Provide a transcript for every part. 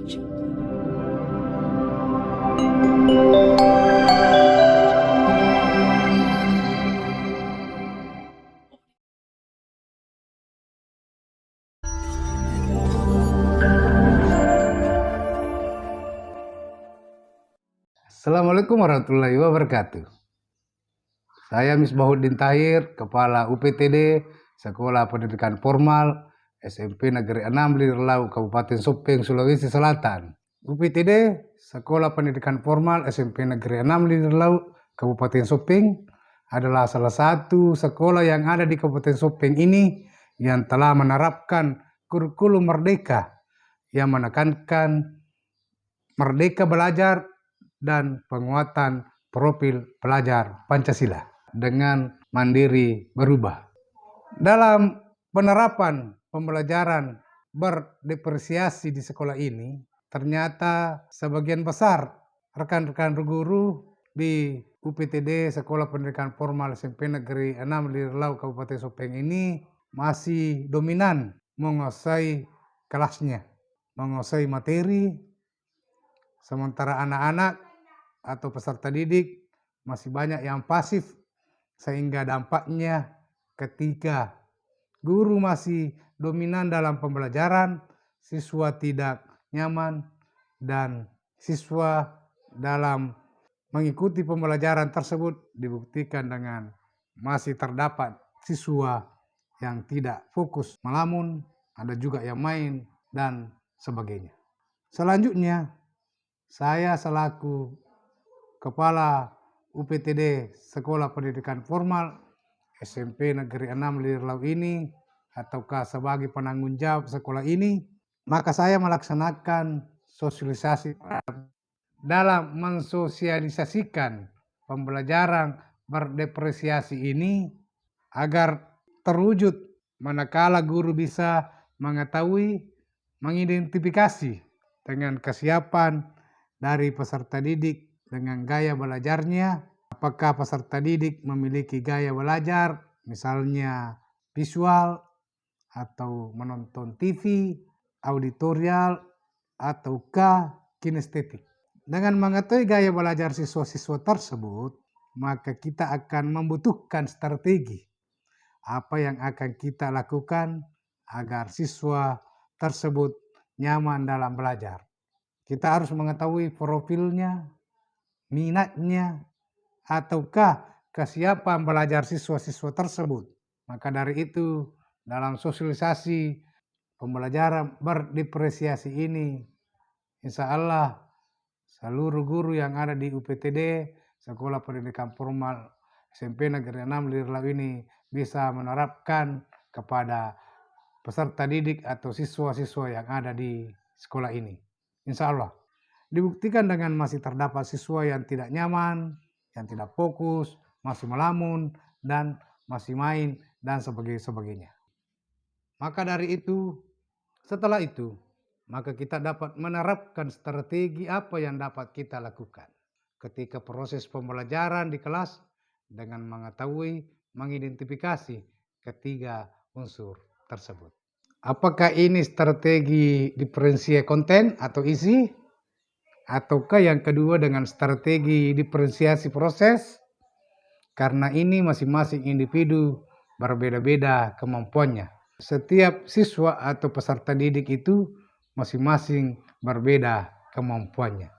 Assalamualaikum warahmatullahi wabarakatuh. Saya Misbahuddin Tahir, Kepala UPTD Sekolah Pendidikan Formal SMP Negeri 6 Lirlau, Kabupaten Sopeng, Sulawesi Selatan. UPTD Sekolah Pendidikan Formal SMP Negeri 6 Lirlau, Kabupaten Sopeng adalah salah satu sekolah yang ada di Kabupaten Sopeng ini yang telah menerapkan kurikulum merdeka yang menekankan merdeka belajar dan penguatan profil pelajar Pancasila dengan mandiri berubah. Dalam penerapan pembelajaran berdiferensiasi di sekolah ini, ternyata sebagian besar rekan-rekan guru di UPTD Sekolah Pendidikan Formal SMP Negeri 6 Lirlau Kabupaten Sopeng ini masih dominan menguasai kelasnya, menguasai materi, sementara anak-anak atau peserta didik masih banyak yang pasif, sehingga dampaknya ketika guru masih dominan dalam pembelajaran, siswa tidak nyaman dan siswa dalam mengikuti pembelajaran tersebut dibuktikan dengan masih terdapat siswa yang tidak fokus melamun, ada juga yang main dan sebagainya. Selanjutnya, saya selaku Kepala UPTD Sekolah Pendidikan Formal SMP Negeri 6 Lirlau ini, ataukah sebagai penanggung jawab sekolah ini, maka saya melaksanakan sosialisasi dalam mensosialisasikan pembelajaran berdiferensiasi ini agar terwujud manakala guru bisa mengetahui, mengidentifikasi dengan kesiapan dari peserta didik dengan gaya belajarnya, apakah peserta didik memiliki gaya belajar, misalnya visual, atau menonton TV, auditorial, ataukah kinestetik. Dengan mengetahui gaya belajar siswa-siswa tersebut, maka kita akan membutuhkan strategi apa yang akan kita lakukan agar siswa tersebut nyaman dalam belajar. Kita harus mengetahui profilnya, minatnya, ataukah kesiapan belajar siswa-siswa tersebut. Maka dari itu, dalam sosialisasi pembelajaran berdiferensiasi ini, insya Allah seluruh guru yang ada di UPTD Sekolah Pendidikan Formal SMP Negeri 6 Lirlau ini bisa menerapkan kepada peserta didik atau siswa-siswa yang ada di sekolah ini. Insya Allah. Dibuktikan dengan masih terdapat siswa yang tidak nyaman, yang tidak fokus, masih melamun, dan masih main, dan sebagainya. Maka dari itu, setelah itu, maka kita dapat menerapkan strategi apa yang dapat kita lakukan ketika proses pembelajaran di kelas dengan mengetahui, mengidentifikasi ketiga unsur tersebut. Apakah ini strategi diferensiasi konten atau isi? Ataukah yang kedua dengan strategi diferensiasi proses? Karena ini masing-masing individu berbeda-beda kemampuannya. Setiap siswa atau peserta didik itu masing-masing berbeda kemampuannya.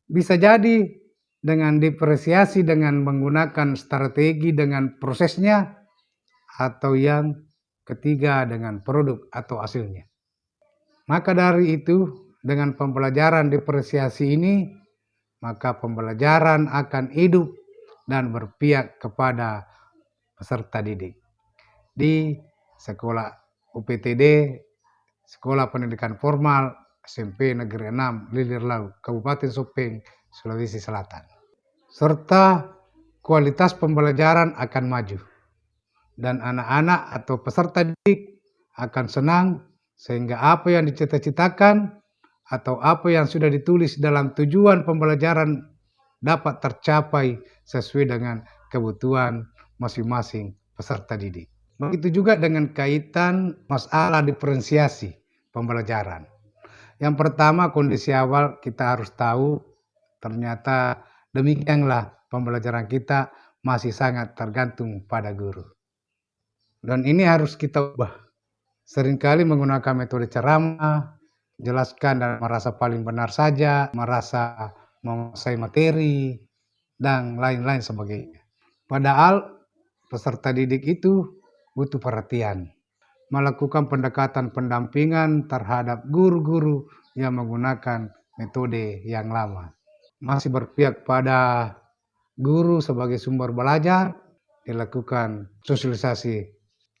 Bisa jadi dengan diferensiasi dengan menggunakan strategi dengan prosesnya, atau yang ketiga dengan produk atau hasilnya. Maka dari itu, dengan pembelajaran diferensiasi ini, maka pembelajaran akan hidup dan berpihak kepada peserta didik. Di sekolah UPTD, Sekolah Pendidikan Formal SMP Negeri 6 Lirlau, Kabupaten Sopeng, Sulawesi Selatan. Serta kualitas pembelajaran akan maju. Dan anak-anak atau peserta didik akan senang sehingga apa yang dicita-citakan atau apa yang sudah ditulis dalam tujuan pembelajaran dapat tercapai sesuai dengan kebutuhan masing-masing peserta didik. Begitu juga dengan kaitan masalah diferensiasi pembelajaran. Yang pertama, kondisi awal kita harus tahu ternyata demikianlah pembelajaran kita masih sangat tergantung pada guru. Dan ini harus kita ubah. Seringkali menggunakan metode ceramah, jelaskan dan merasa paling benar saja, merasa menguasai materi, dan lain-lain sebagainya. Padahal peserta didik itu butuh perhatian, melakukan pendekatan pendampingan terhadap guru-guru yang menggunakan metode yang lama. Masih berpihak pada guru sebagai sumber belajar, dilakukan sosialisasi.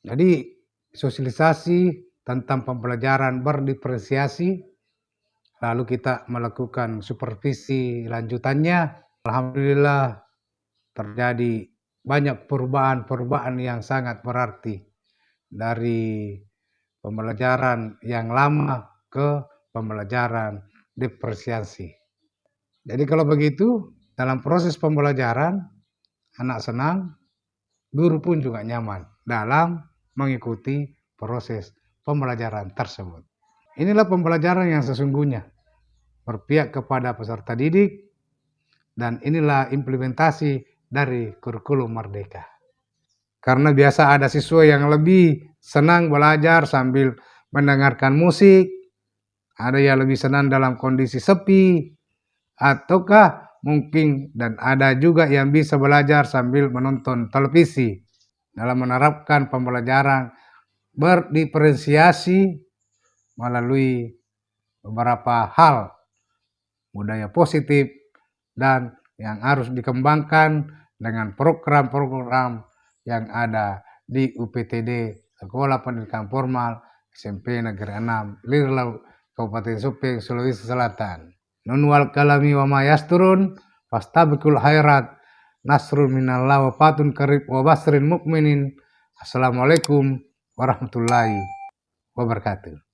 Jadi sosialisasi tentang pembelajaran berdiferensiasi, lalu kita melakukan supervisi lanjutannya. Alhamdulillah terjadi banyak perubahan-perubahan yang sangat berarti dari pembelajaran yang lama ke pembelajaran diferensiasi. Jadi kalau begitu, dalam proses pembelajaran, anak senang, guru pun juga nyaman dalam mengikuti proses pembelajaran tersebut. Inilah pembelajaran yang sesungguhnya, berpihak kepada peserta didik, dan inilah implementasi dari kurikulum Merdeka. Karena biasa ada siswa yang lebih senang belajar sambil mendengarkan musik, ada yang lebih senang dalam kondisi sepi, ataukah mungkin dan ada juga yang bisa belajar sambil menonton televisi. Dalam menerapkan pembelajaran berdiferensiasi melalui beberapa hal budaya positif dan yang harus dikembangkan dengan program-program yang ada di UPTD, Sekolah Pendidikan Formal SMP Negeri 6, Lirlau, Kabupaten Supeng, Sulawesi Selatan. Nun wal kalami wa ma yasturun fastabiqul khairat, nasrun minallah wa fatun qarib wa basrin mukminin. Assalamualaikum warahmatullahi wabarakatuh.